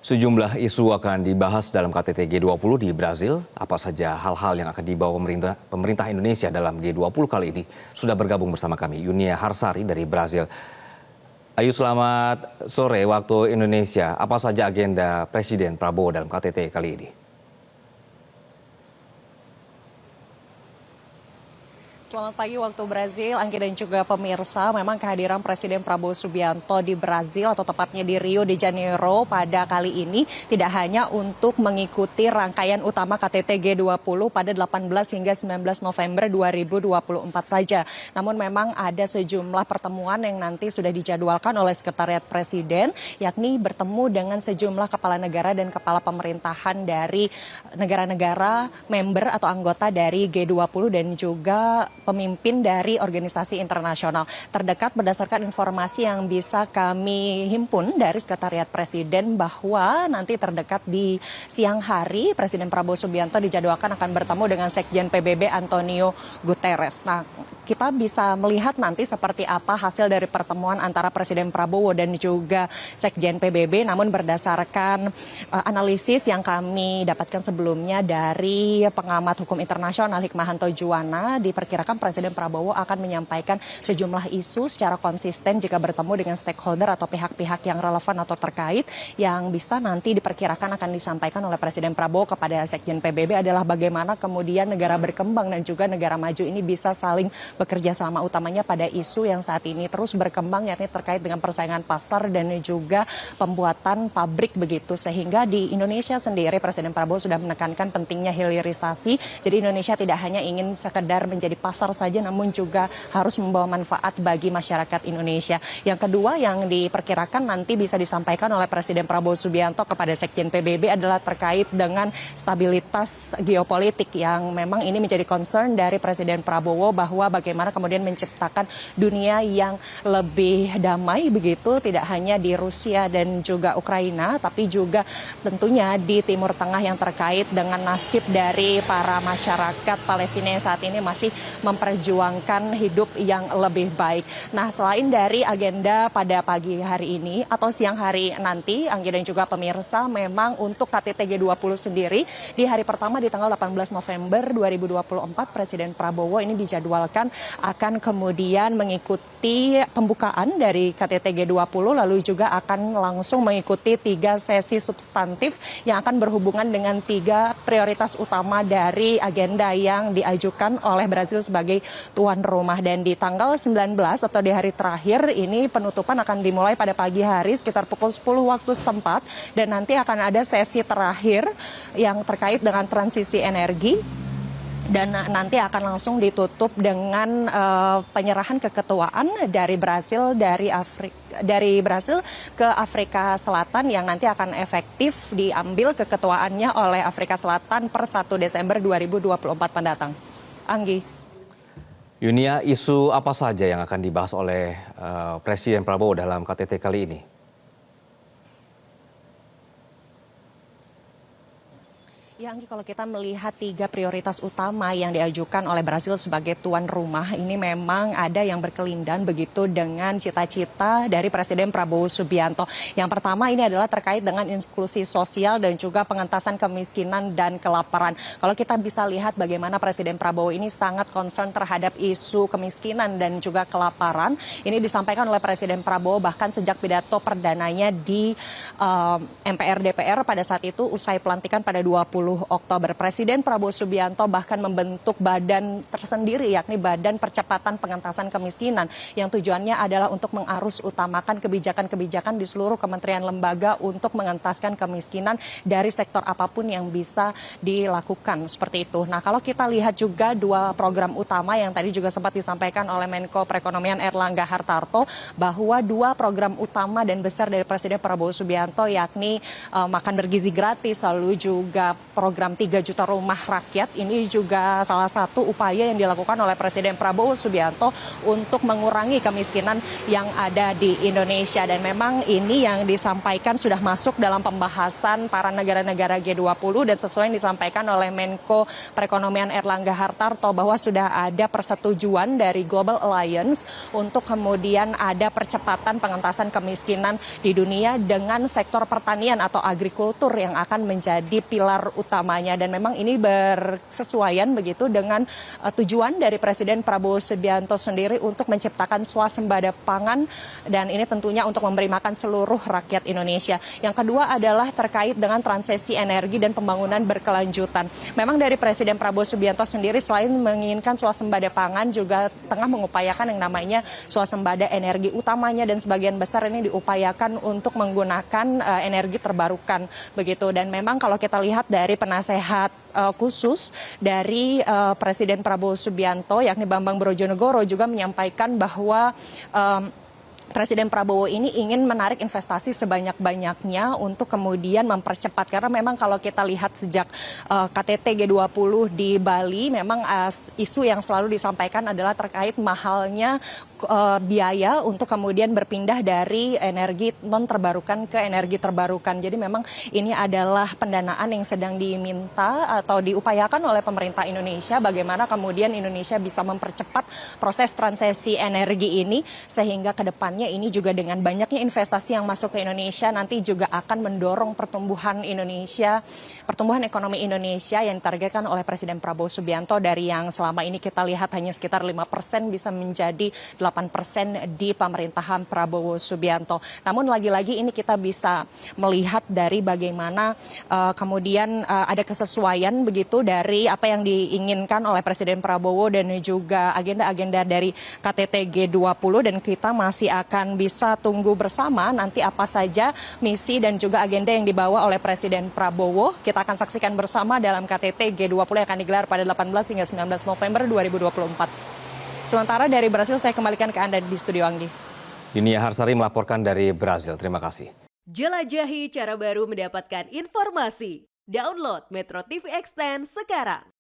Sejumlah isu akan dibahas dalam KTT G20 di Brazil. Apa saja hal-hal yang akan dibawa pemerintah Indonesia dalam G20 kali ini? Sudah bergabung bersama kami Yunia Harsari dari Brazil. Ayu, selamat sore waktu Indonesia. Apa saja agenda Presiden Prabowo dalam KTT kali ini? Selamat pagi waktu Brazil, Anggi dan juga pemirsa. Memang kehadiran Presiden Prabowo Subianto di Brazil atau tepatnya di Rio de Janeiro pada kali ini tidak hanya untuk mengikuti rangkaian utama KTT G20 pada 18 hingga 19 November 2024 saja. Namun memang ada sejumlah pertemuan yang nanti sudah dijadwalkan oleh Sekretariat Presiden, yakni bertemu dengan sejumlah kepala negara dan kepala pemerintahan dari negara-negara member atau anggota dari G20 dan juga pemimpin dari organisasi internasional terdekat. Berdasarkan informasi yang bisa kami himpun dari Sekretariat Presiden bahwa nanti terdekat di siang hari Presiden Prabowo Subianto dijadwalkan akan bertemu dengan Sekjen PBB Antonio Guterres. Nah, kita bisa melihat nanti seperti apa hasil dari pertemuan antara Presiden Prabowo dan juga Sekjen PBB. Namun berdasarkan analisis yang kami dapatkan sebelumnya dari pengamat hukum internasional Hikmahanto Juwana, diperkirakan Presiden Prabowo akan menyampaikan sejumlah isu secara konsisten jika bertemu dengan stakeholder atau pihak-pihak yang relevan atau terkait, yang bisa nanti diperkirakan akan disampaikan oleh Presiden Prabowo kepada Sekjen PBB adalah bagaimana kemudian negara berkembang dan juga negara maju ini bisa saling bekerja sama, utamanya pada isu yang saat ini terus berkembang, yakni terkait dengan persaingan pasar dan juga pembuatan pabrik begitu. Sehingga di Indonesia sendiri Presiden Prabowo sudah menekankan pentingnya hilirisasi. Jadi Indonesia tidak hanya ingin sekedar menjadi pasar saja, namun juga harus membawa manfaat bagi masyarakat Indonesia. Yang kedua yang diperkirakan nanti bisa disampaikan oleh Presiden Prabowo Subianto kepada Sekjen PBB adalah terkait dengan stabilitas geopolitik, yang memang ini menjadi concern dari Presiden Prabowo, bahwa bagaimana kemudian menciptakan dunia yang lebih damai begitu, tidak hanya di Rusia dan juga Ukraina, tapi juga tentunya di Timur Tengah yang terkait dengan nasib dari para masyarakat Palestina yang saat ini masih memperjuangkan hidup yang lebih baik. Nah, selain dari agenda pada pagi hari ini atau siang hari nanti, Anggi dan juga pemirsa, memang untuk KTT G20 sendiri di hari pertama di tanggal 18 November 2024, Presiden Prabowo ini dijadwalkan akan kemudian mengikuti pembukaan dari KTT G20, lalu juga akan langsung mengikuti 3 sesi substantif yang akan berhubungan dengan 3 prioritas utama dari agenda yang diajukan oleh Brazil sebagai tuan rumah. Dan di tanggal 19 atau di hari terakhir ini penutupan akan dimulai pada pagi hari sekitar pukul 10 waktu setempat, dan nanti akan ada sesi terakhir yang terkait dengan transisi energi, dan nanti akan langsung ditutup dengan penyerahan keketuaan dari Brazil dari Brazil ke Afrika Selatan, yang nanti akan efektif diambil keketuaannya oleh Afrika Selatan per 1 Desember 2024 mendatang. Anggi. Yunia, isu apa saja yang akan dibahas oleh Presiden Prabowo dalam KTT kali ini? Ya, Anggi, kalau kita melihat 3 prioritas utama yang diajukan oleh Brazil sebagai tuan rumah, ini memang ada yang berkelindan begitu dengan cita-cita dari Presiden Prabowo Subianto. Yang pertama ini adalah terkait dengan inklusi sosial dan juga pengentasan kemiskinan dan kelaparan. Kalau kita bisa lihat bagaimana Presiden Prabowo ini sangat concern terhadap isu kemiskinan dan juga kelaparan, ini disampaikan oleh Presiden Prabowo bahkan sejak pidato perdananya di MPR DPR pada saat itu usai pelantikan pada 20 Oktober. Presiden Prabowo Subianto bahkan membentuk badan tersendiri, yakni Badan Percepatan Pengentasan Kemiskinan, yang tujuannya adalah untuk mengarus utamakan kebijakan-kebijakan di seluruh kementerian lembaga untuk mengentaskan kemiskinan dari sektor apapun yang bisa dilakukan seperti itu. Nah, kalau kita lihat juga 2 program utama yang tadi juga sempat disampaikan oleh Menko Perekonomian Erlangga Hartarto, bahwa 2 program utama dan besar dari Presiden Prabowo Subianto, yakni makan bergizi gratis, lalu juga program 3 juta rumah rakyat. Ini juga salah satu upaya yang dilakukan oleh Presiden Prabowo Subianto untuk mengurangi kemiskinan yang ada di Indonesia. Dan memang ini yang disampaikan sudah masuk dalam pembahasan para negara-negara G20 dan sesuai yang disampaikan oleh Menko Perekonomian Erlangga Hartarto bahwa sudah ada persetujuan dari Global Alliance untuk kemudian ada percepatan pengentasan kemiskinan di dunia dengan sektor pertanian atau agrikultur yang akan menjadi pilar utamanya. Dan memang ini bersesuaian begitu dengan tujuan dari Presiden Prabowo Subianto sendiri untuk menciptakan swasembada pangan, dan ini tentunya untuk memberi makan seluruh rakyat Indonesia. Yang kedua adalah terkait dengan transisi energi dan pembangunan berkelanjutan. Memang dari Presiden Prabowo Subianto sendiri selain menginginkan swasembada pangan juga tengah mengupayakan yang namanya swasembada energi, utamanya dan sebagian besar ini diupayakan untuk menggunakan energi terbarukan begitu. Dan memang kalau kita lihat dari penasehat khusus dari Presiden Prabowo Subianto yakni Bambang Brojonegoro juga menyampaikan bahwa Presiden Prabowo ini ingin menarik investasi sebanyak-banyaknya untuk kemudian mempercepat. Karena memang kalau kita lihat sejak KTT G20 di Bali, memang isu yang selalu disampaikan adalah terkait mahalnya biaya untuk kemudian berpindah dari energi non terbarukan ke energi terbarukan. Jadi memang ini adalah pendanaan yang sedang diminta atau diupayakan oleh pemerintah Indonesia, bagaimana kemudian Indonesia bisa mempercepat proses transisi energi ini, sehingga ke depannya ini juga dengan banyaknya investasi yang masuk ke Indonesia nanti juga akan mendorong pertumbuhan Indonesia, pertumbuhan ekonomi Indonesia yang ditargetkan oleh Presiden Prabowo Subianto dari yang selama ini kita lihat hanya sekitar 5% bisa menjadi 8% di pemerintahan Prabowo Subianto. Namun lagi-lagi ini kita bisa melihat dari bagaimana kemudian ada kesesuaian begitu dari apa yang diinginkan oleh Presiden Prabowo dan juga agenda-agenda dari KTT G20, dan kita masih akan bisa tunggu bersama nanti apa saja misi dan juga agenda yang dibawa oleh Presiden Prabowo. Kita akan saksikan bersama dalam KTT G20 yang akan digelar pada 18 hingga 19 November 2024. Sementara dari Brasil saya kembalikan ke Anda di studio, Anggi. Yunia Harsari melaporkan dari Brasil. Terima kasih. Jelajahi cara baru mendapatkan informasi. Download Metro TV Extend sekarang.